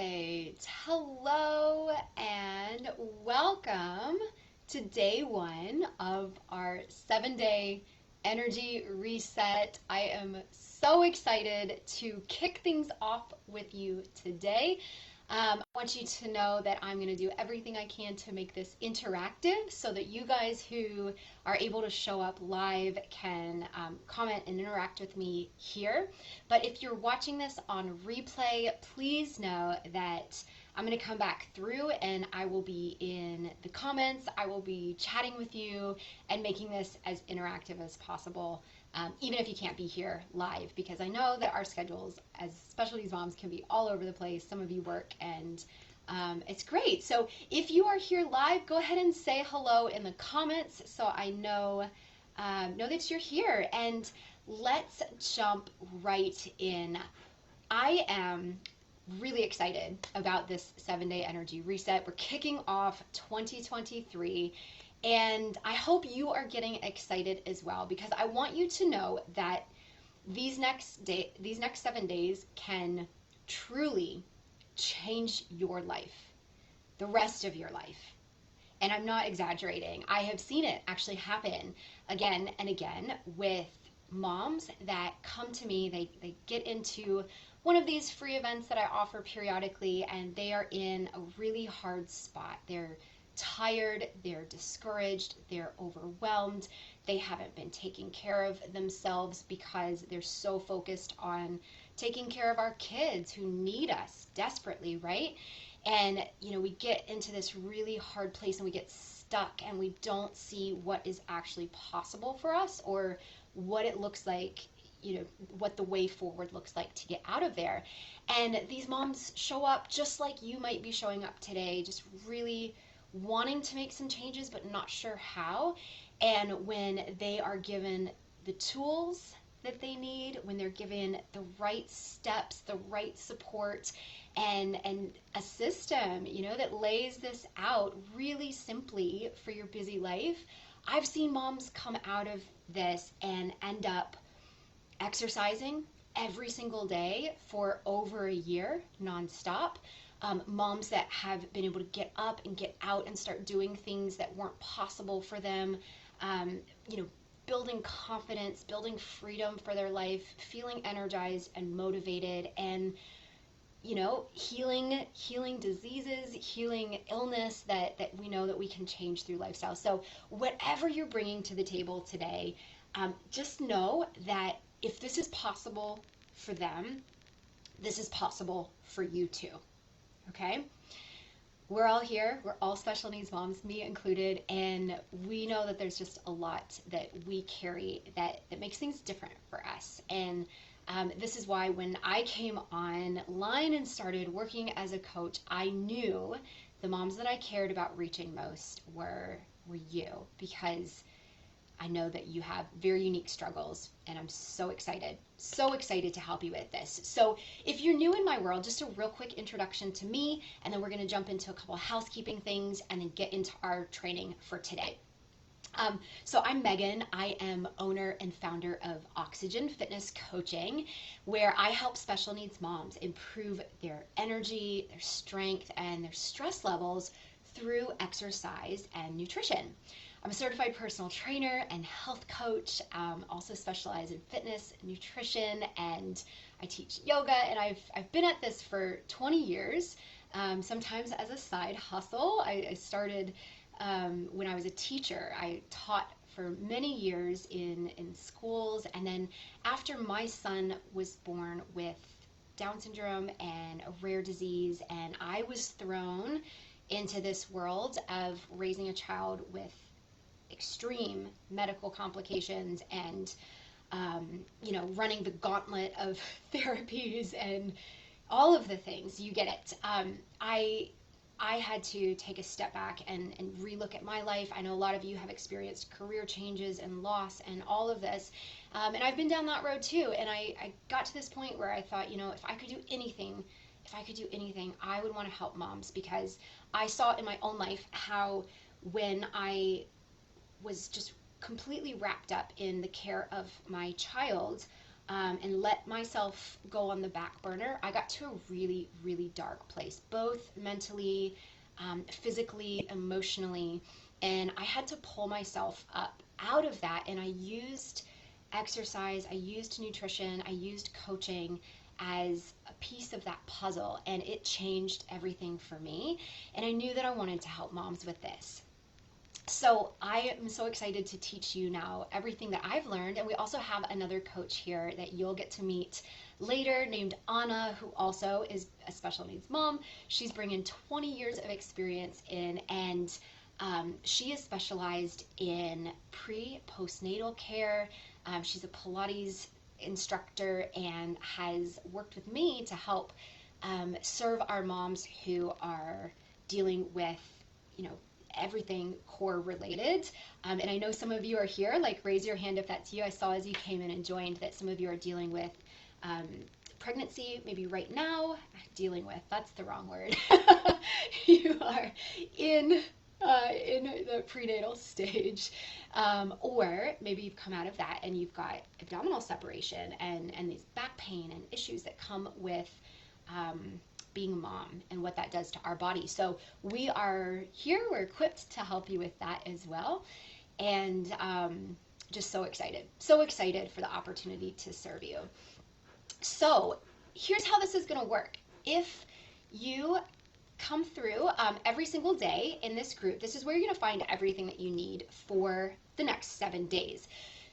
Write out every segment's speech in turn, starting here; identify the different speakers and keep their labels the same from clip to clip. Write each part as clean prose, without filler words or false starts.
Speaker 1: right. Hello and welcome to day one of our 7 day energy reset. I am so excited to kick things off with you today. I want you to know that I'm going to do everything I can to make this interactive so that you guys who are able to show up live can comment and interact with me here. But if you're watching this on replay, please know that I'm going to come back through and I will be in the comments. I will be chatting with you and making this as interactive as possible, even if you can't be here live, because I know that our schedules as special needs moms can be all over the place. Some of you work and it's great. So if you are here live, go ahead and say hello in the comments so I know that you're here. And let's jump right in. I am really excited about this 7 day energy reset. We're kicking off 2023, and I hope you are getting excited as well, because I want you to know that these next 7 days can truly change your life, the rest of your life. And I'm not exaggerating. I have seen it actually happen again and again with moms that come to me. They get into one of these free events that I offer periodically, and they are in a really hard spot. They're tired, they're discouraged, they're overwhelmed. They haven't been taking care of themselves because they're so focused on taking care of our kids who need us desperately, right? And we get into this really hard place and we get stuck and we don't see what is actually possible for us, or what it looks like, what the way forward looks like to get out of there. And these moms show up just like you might be showing up today, just really wanting to make some changes but not sure how. And when they are given the tools that they need, when they're given the right steps, the right support, and a system, that lays this out really simply for your busy life, I've seen moms come out of this and end up exercising every single day for over a year nonstop. Moms that have been able to get up and get out and start doing things that weren't possible for them, building confidence, building freedom for their life, feeling energized and motivated, and healing diseases, healing illness that we know that we can change through lifestyle. So whatever you're bringing to the table today, just know that if this is possible for them, this is possible for you too. Okay? We're all here. We're all special needs moms, me included, and we know that there's just a lot that we carry that makes things different for us. And this is why when I came online and started working as a coach, I knew the moms that I cared about reaching most were you, because I know that you have very unique struggles, and I'm so excited to help you with this. So if you're new in my world, just a real quick introduction to me, and then we're going to jump into a couple of housekeeping things and then get into our training for today. So I'm Megan. I am owner and founder of Oxygen Fitness Coaching, where I help special needs moms improve their energy, their strength, and their stress levels through exercise and nutrition. I'm a certified personal trainer and health coach, also specialize in fitness, nutrition, and I teach yoga, and I've been at this for 20 years, sometimes as a side hustle. I started when I was a teacher. I taught for many years in schools, and then after my son was born with Down syndrome and a rare disease, and I was thrown into this world of raising a child with extreme medical complications and running the gauntlet of therapies and all of the things, you get it. I had to take a step back and relook at my life. I know a lot of you have experienced career changes and loss and all of this, and I've been down that road too. And I got to this point where I thought, if I could do anything, I would want to help moms, because I saw in my own life how when I was just completely wrapped up in the care of my child, and let myself go on the back burner, I got to a really, really dark place, both mentally, physically, emotionally. And I had to pull myself up out of that. And I used exercise, I used nutrition, I used coaching as a piece of that puzzle. And it changed everything for me. And I knew that I wanted to help moms with this. So I am so excited to teach you now everything that I've learned. And we also have another coach here that you'll get to meet later named Anna, who also is a special needs mom. She's bringing 20 years of experience in, and she is specialized in postnatal care. She's a Pilates instructor and has worked with me to help serve our moms who are dealing with, you know, everything core related. And I know some of you are here, like raise your hand if that's you. I saw as you came in and joined that some of you are dealing with pregnancy, maybe right now, that's the wrong word. You are in the prenatal stage, or maybe you've come out of that and you've got abdominal separation and these back pain and issues that come with being a mom and what that does to our body. So we are here, we're equipped to help you with that as well. And just so excited for the opportunity to serve you. So here's how this is going to work. If you come through every single day in this group, this is where you're going to find everything that you need for the next 7 days.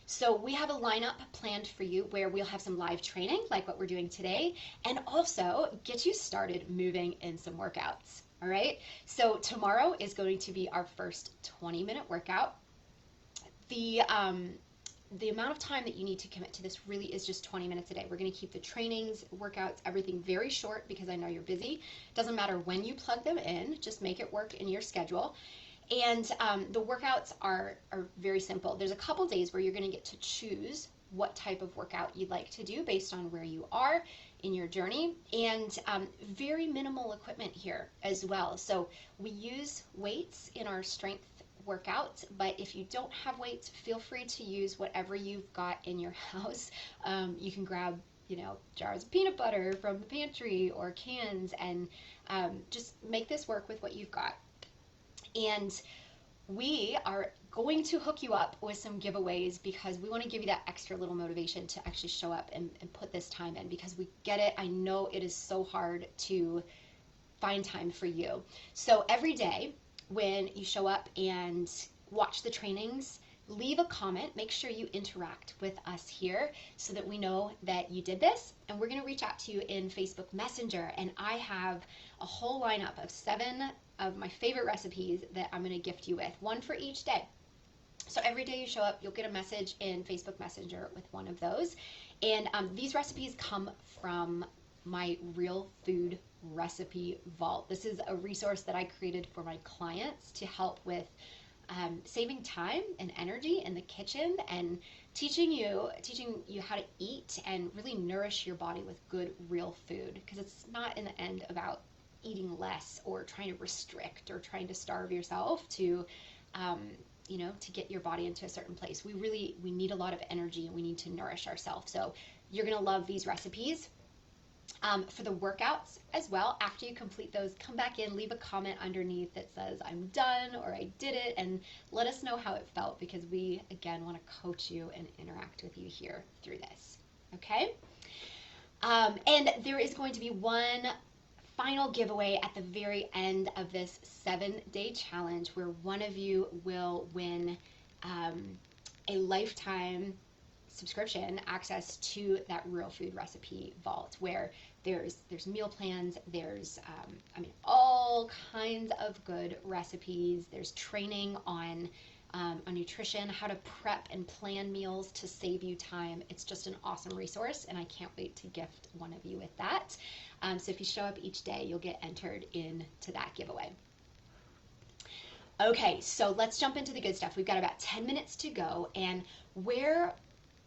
Speaker 1: So we have a lineup planned for you where we'll have some live training like what we're doing today, and also get you started moving in some workouts. All right. So tomorrow is going to be our first 20-minute workout. The amount of time that you need to commit to this really is just 20 minutes a day. We're going to keep the trainings, workouts, everything very short because I know you're busy. Doesn't matter when you plug them in, just make it work in your schedule. And the workouts are very simple. There's a couple days where you're going to get to choose what type of workout you'd like to do based on where you are in your journey, and very minimal equipment here as well. So we use weights in our strength workouts, but if you don't have weights, feel free to use whatever you've got in your house. You can grab, jars of peanut butter from the pantry or cans, and just make this work with what you've got. And we are going to hook you up with some giveaways because we want to give you that extra little motivation to actually show up and put this time in, because we get it. I know it is so hard to find time for you. So every day when you show up and watch the trainings, leave a comment. Make sure you interact with us here so that we know that you did this. And we're going to reach out to you in Facebook Messenger. And I have a whole lineup of 7 of my favorite recipes that I'm going to gift you with, one for each day. So every day you show up, you'll get a message in Facebook Messenger with one of those. And these recipes come from my Real Food Recipe Vault. This is a resource that I created for my clients to help with saving time and energy in the kitchen, and teaching you how to eat and really nourish your body with good real food, because it's not in the end about eating less or trying to restrict or trying to starve yourself to to get your body into a certain place. We need a lot of energy and we need to nourish ourselves. So you're going to love these recipes. For the workouts as well, after you complete those, come back in, leave a comment underneath that says I'm done or I did it, and let us know how it felt, because we again want to coach you and interact with you here through this. Okay? And there is going to be one final giveaway at the very end of this 7-day challenge, where one of you will win a lifetime subscription access to that Real Food Recipe Vault, where there's meal plans, there's all kinds of good recipes, there's training on nutrition, how to prep and plan meals to save you time. It's just an awesome resource, and I can't wait to gift one of you with that. So if you show up each day, you'll get entered into that giveaway. Okay, so let's jump into the good stuff. We've got about 10 minutes to go, and where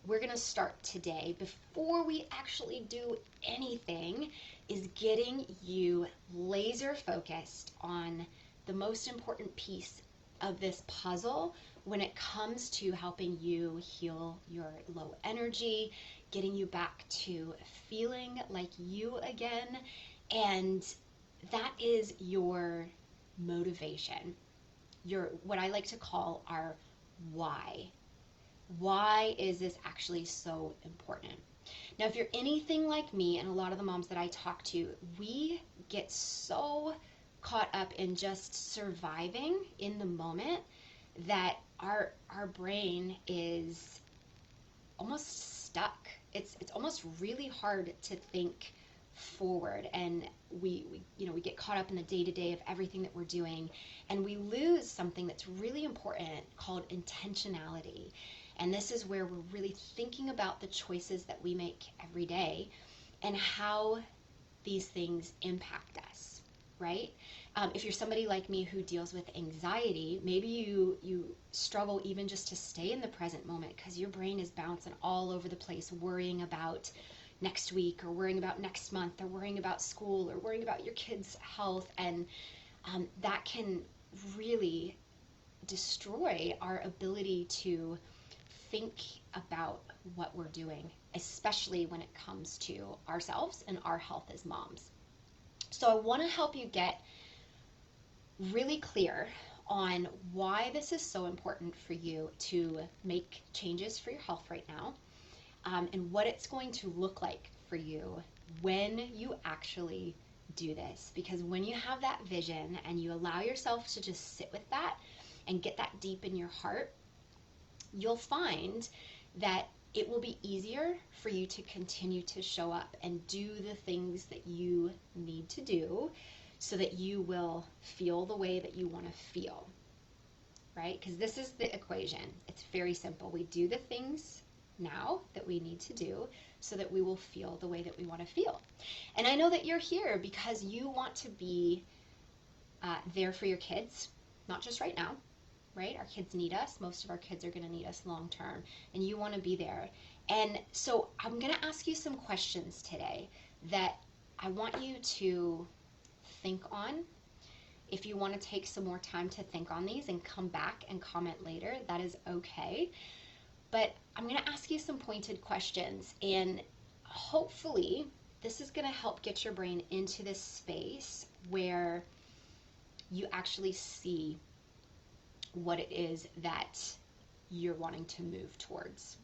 Speaker 1: we're going to start today, before we actually do anything, is getting you laser focused on the most important piece of this puzzle when it comes to helping you heal your low energy, getting you back to feeling like you again. And that is your motivation, your, what I like to call our why. Why is this actually so important? Now, if you're anything like me and a lot of the moms that I talk to, we get so caught up in just surviving in the moment that our brain is almost stuck. It's almost really hard to think forward, and we get caught up in the day-to-day of everything that we're doing, and we lose something that's really important called intentionality. And this is where we're really thinking about the choices that we make every day and how these things impact us, right? If you're somebody like me who deals with anxiety, maybe you struggle even just to stay in the present moment because your brain is bouncing all over the place, worrying about next week or worrying about next month or worrying about school or worrying about your kids' health. And that can really destroy our ability to think about what we're doing, especially when it comes to ourselves and our health as moms. So I want to help you get really clear on why this is so important for you to make changes for your health right now, and what it's going to look like for you when you actually do this. Because when you have that vision and you allow yourself to just sit with that and get that deep in your heart, you'll find that it will be easier for you to continue to show up and do the things that you need to do so that you will feel the way that you want to feel, right? Because this is the equation. It's very simple. We do the things now that we need to do so that we will feel the way that we want to feel. And I know that you're here because you want to be there for your kids, not just right now, right? Our kids need us. Most of our kids are going to need us long term, and you want to be there. And so I'm going to ask you some questions today that I want you to think on. If you want to take some more time to think on these and come back and comment later, that is okay. But I'm going to ask you some pointed questions, and hopefully this is going to help get your brain into this space where you actually see what it is that you're wanting to move towards.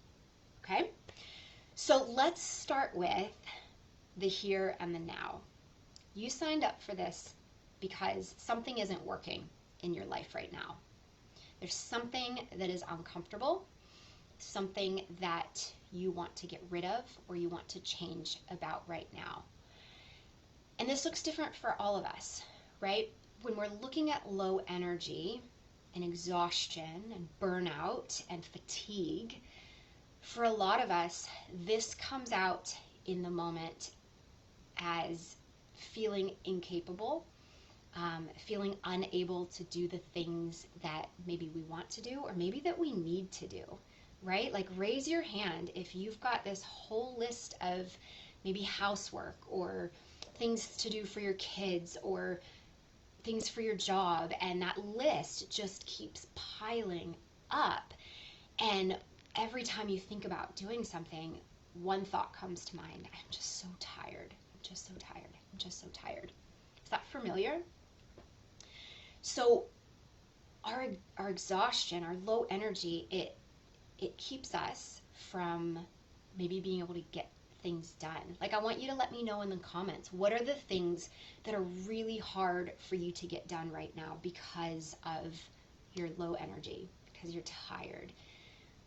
Speaker 1: Okay? So let's start with the here and the now. You signed up for this because something isn't working in your life right now. There's something that is uncomfortable, something that you want to get rid of or you want to change about right now. And this looks different for all of us, right? When we're looking at low energy and exhaustion and burnout and fatigue, for a lot of us, this comes out in the moment as feeling incapable, feeling unable to do the things that maybe we want to do or maybe that we need to do, right? Like, raise your hand if you've got this whole list of maybe housework or things to do for your kids or things for your job, and that list just keeps piling up. And every time you think about doing something, one thought comes to mind: I'm just so tired. I'm just so tired. I'm just so tired. Is that familiar? So our exhaustion, our low energy, it keeps us from maybe being able to get things done. Like, I want you to let me know in the comments, what are the things that are really hard for you to get done right now because of your low energy, because you're tired?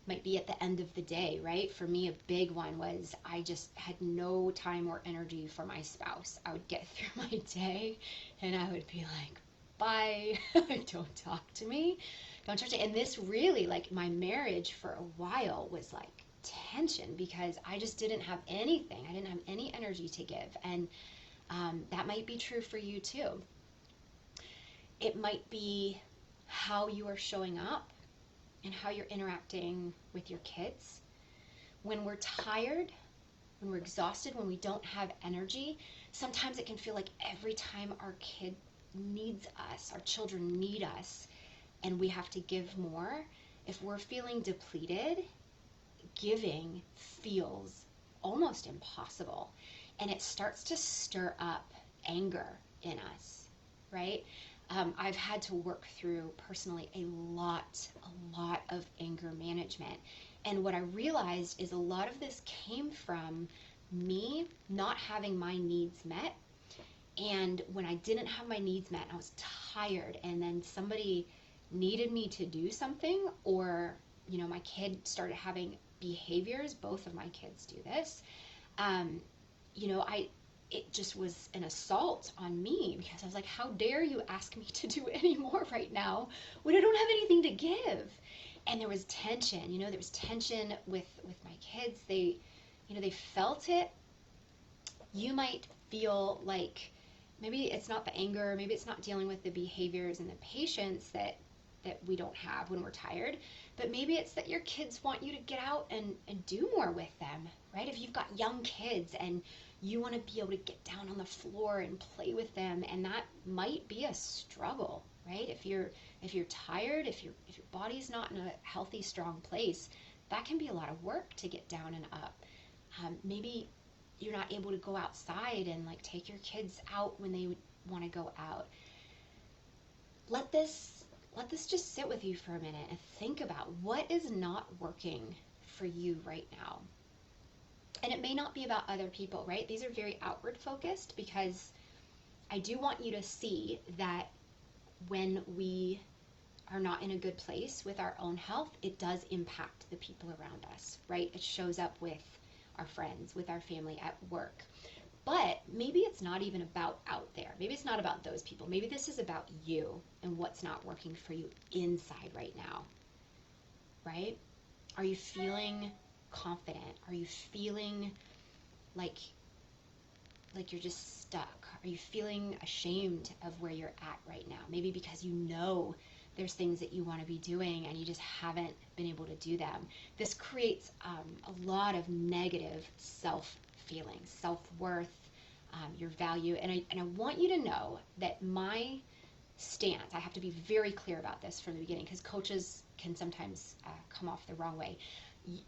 Speaker 1: Might be at the end of the day, right? For me, a big one was I just had no time or energy for my spouse. I would get through my day and I would be like, bye, don't talk to me, don't talk to me. And this really, like, my marriage for a while was like tension because I just didn't have anything. I didn't have any energy to give. And that might be true for you too. It might be how you are showing up and how you're interacting with your kids. When we're tired, when we're exhausted, when we don't have energy, sometimes it can feel like every time our kid needs us, our children need us, and we have to give more. If we're feeling depleted, giving feels almost impossible. And it starts to stir up anger in us, right? I've had to work through personally a lot of anger management. And what I realized is a lot of this came from me not having my needs met. And when I didn't have my needs met, I was tired, and then somebody needed me to do something, or, my kid started having behaviors, both of my kids do this, it just was an assault on me, because I was like, how dare you ask me to do any more right now when I don't have anything to give? And there was tension, there was tension with my kids. They felt it. You might feel like maybe it's not the anger, maybe it's not dealing with the behaviors and the patience that we don't have when we're tired, but maybe it's that your kids want you to get out and do more with them, right? If you've got young kids and you want to be able to get down on the floor and play with them, and that might be a struggle, right? If you're tired, if your body's not in a healthy, strong place, that can be a lot of work to get down and up. Maybe you're not able to go outside and like take your kids out when they want to go out. Let this just sit with you for a minute and think about what is not working for you right now. And it may not be about other people, right? These are very outward focused, because I do want you to see that when we are not in a good place with our own health, it does impact the people around us, right? It shows up with our friends, with our family, at work. But maybe it's not even about out there. Maybe it's not about those people. Maybe this is about you and what's not working for you inside right now, right? Are you feeling confident? Are you feeling like you're just stuck? Are you feeling ashamed of where you're at right now? Maybe because there's things that you want to be doing and you just haven't been able to do them. This creates a lot of negative self-feelings, self-worth, your value. And I want you to know that my stance, I have to be very clear about this from the beginning, because coaches can sometimes come off the wrong way.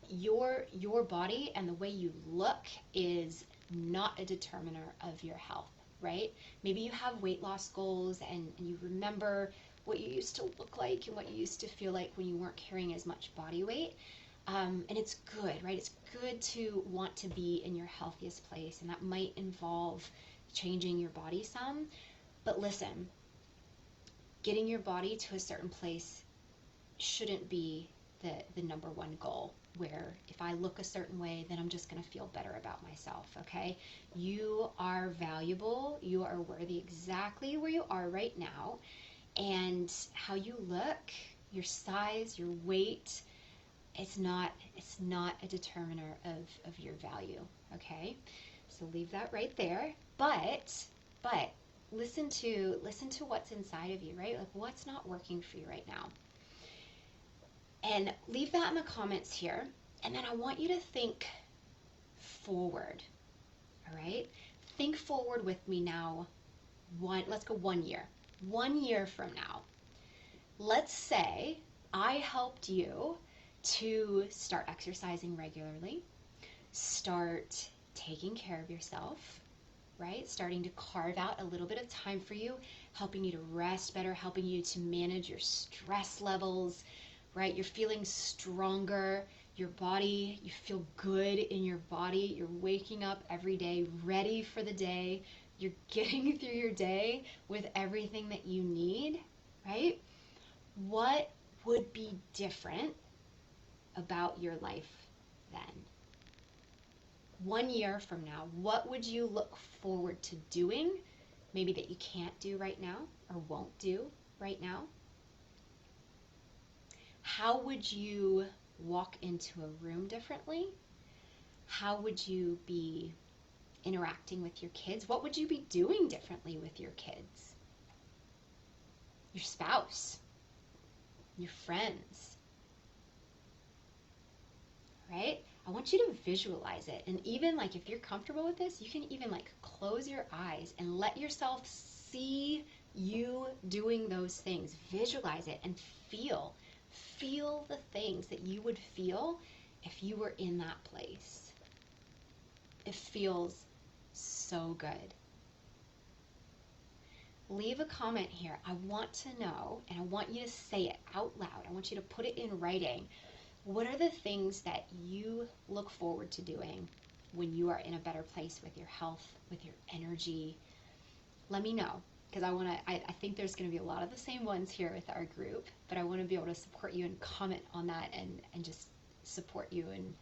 Speaker 1: Your body and the way you look is not a determiner of your health, right? Maybe you have weight loss goals and you remember what you used to look like and what you used to feel like when you weren't carrying as much body weight. And it's good, right? It's good to want to be in your healthiest place, and that might involve changing your body some. But listen, getting your body to a certain place shouldn't be the number one goal, where if I look a certain way, then I'm just going to feel better about myself, okay? You are valuable. You are worthy exactly where you are right now. And how you look, your size, your weight, it's not a determiner of your value, okay? So leave that right there. But listen to what's inside of you, right? Like, what's not working for you right now? And leave that in the comments here. And then I want you to think forward, all right? Think forward with me now. Let's go 1 year. 1 year from now. Let's say I helped you to start exercising regularly, start taking care of yourself, right? Starting to carve out a little bit of time for you, helping you to rest better, helping you to manage your stress levels, right? You're feeling stronger, your body, you feel good in your body, you're waking up every day ready for the day, you're getting through your day with everything that you need, right? What would be different about your life then? 1 year from now, what would you look forward to doing, maybe that you can't do right now or won't do right now? How would you walk into a room differently? How would you be interacting with your kids? What would you be doing differently with your kids? Your spouse? Your friends? Right? I want you to visualize it. And even like if you're comfortable with this, you can even like close your eyes and let yourself see you doing those things. Visualize it and feel the things that you would feel if you were in that place. It feels so good. Leave a comment here. I want to know, and I want you to say it out loud. I want you to put it in writing. What are the things that you look forward to doing when you are in a better place with your health, with your energy? Let me know, because I think there's going to be a lot of the same ones here with our group, but I want to be able to support you and comment on that and just support you in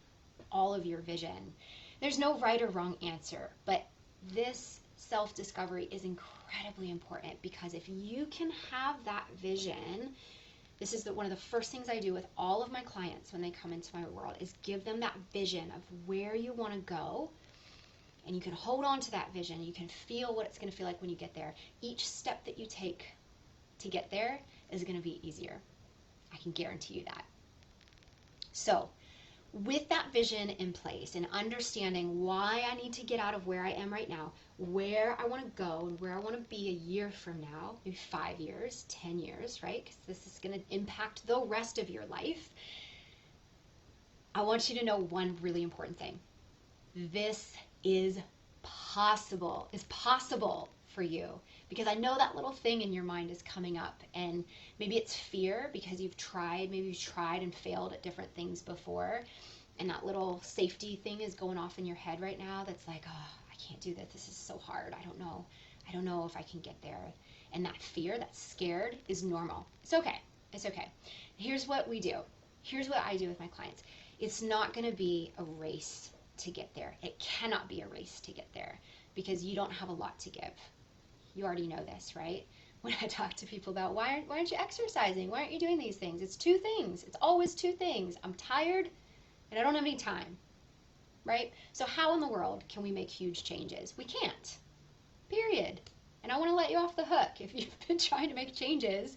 Speaker 1: all of your vision. There's no right or wrong answer, but this self-discovery is incredibly important, because if you can have that vision, this is one of the first things I do with all of my clients when they come into my world, is give them that vision of where you want to go, and you can hold on to that vision. You can feel what it's going to feel like when you get there. Each step that you take to get there is going to be easier. I can guarantee you that. So with that vision in place and understanding why I need to get out of where I am right now, where I want to go and where I want to be a year from now, maybe 5 years, 10 years, right? Because this is going to impact the rest of your life. I want you to know one really important thing. This is possible. It's possible for you, because I know that little thing in your mind is coming up, and maybe it's fear because maybe you've tried and failed at different things before, and that little safety thing is going off in your head right now that's like, oh, I can't do this. This is so hard. I don't know if I can get there. And that fear, that scared, is normal. It's okay. It's okay. Here's what we do. Here's what I do with my clients. It's not going to be a race to get there. It cannot be a race to get there, because you don't have a lot to give. You already know this, right? When I talk to people about why aren't you exercising? Why aren't you doing these things? It's two things. It's always two things. I'm tired and I don't have any time, right? So how in the world can we make huge changes? We can't, period. And I want to let you off the hook. If you've been trying to make changes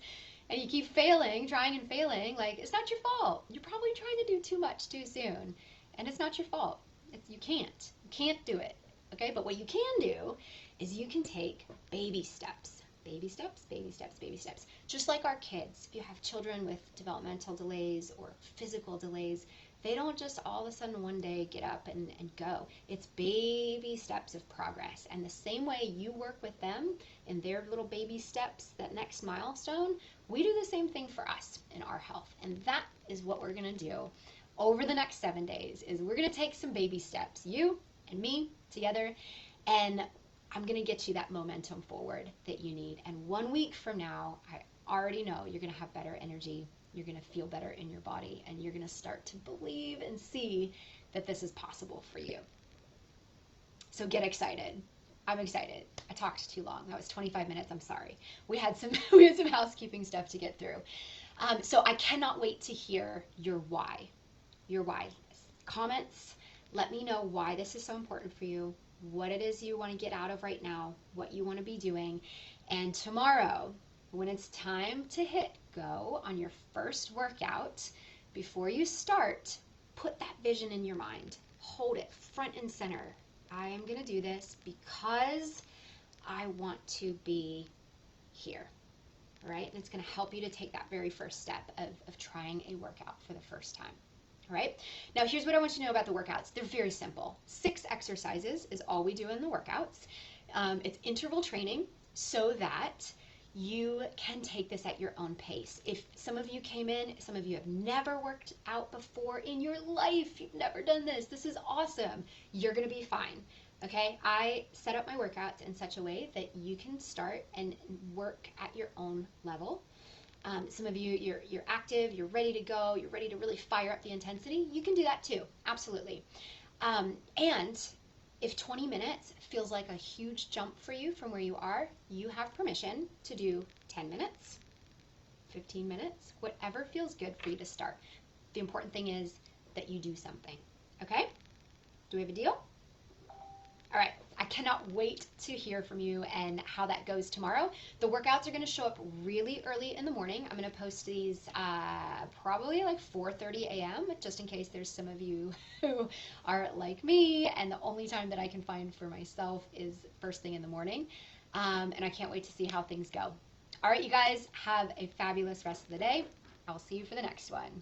Speaker 1: and you keep failing, trying and failing, like, it's not your fault. You're probably trying to do too much too soon, and it's not your fault. You can't do it, okay? But what you can do is you can take baby steps. Baby steps, baby steps, baby steps. Just like our kids, if you have children with developmental delays or physical delays, they don't just all of a sudden one day get up and go. It's baby steps of progress. And the same way you work with them in their little baby steps, that next milestone, we do the same thing for us in our health. And that is what we're going to do over the next 7 days, is we're going to take some baby steps, you and me together, and I'm going to get you that momentum forward that you need. And 1 week from now, I already know you're going to have better energy, you're going to feel better in your body, and you're going to start to believe and see that this is possible for you. So get excited. I'm excited. I talked too long. That was 25 minutes. I'm sorry. We had some housekeeping stuff to get through. So I cannot wait to hear your why. Your why. Comments. Let me know why this is so important for you, what it is you want to get out of right now, what you want to be doing. And tomorrow, when it's time to hit go on your first workout, before you start, put that vision in your mind. Hold it front and center. I am going to do this because I want to be here. All right? And it's going to help you to take that very first step of trying a workout for the first time. All right. Now, here's what I want you to know about the workouts. They're very simple. 6 exercises is all we do in the workouts. It's interval training so that you can take this at your own pace. If some of you came in, some of you have never worked out before in your life, you've never done this is awesome. You're going to be fine. Okay. I set up my workouts in such a way that you can start and work at your own level. Some of you, you're active, you're ready to go, you're ready to really fire up the intensity. You can do that too, absolutely. And if 20 minutes feels like a huge jump for you from where you are, you have permission to do 10 minutes, 15 minutes, whatever feels good for you to start. The important thing is that you do something, okay? Do we have a deal? All right. I cannot wait to hear from you and how that goes tomorrow. The workouts are going to show up really early in the morning. I'm going to post these probably like 4:30 a.m. just in case there's some of you who are like me and the only time that I can find for myself is first thing in the morning. And I can't wait to see how things go. All right, you guys, have a fabulous rest of the day. I'll see you for the next one.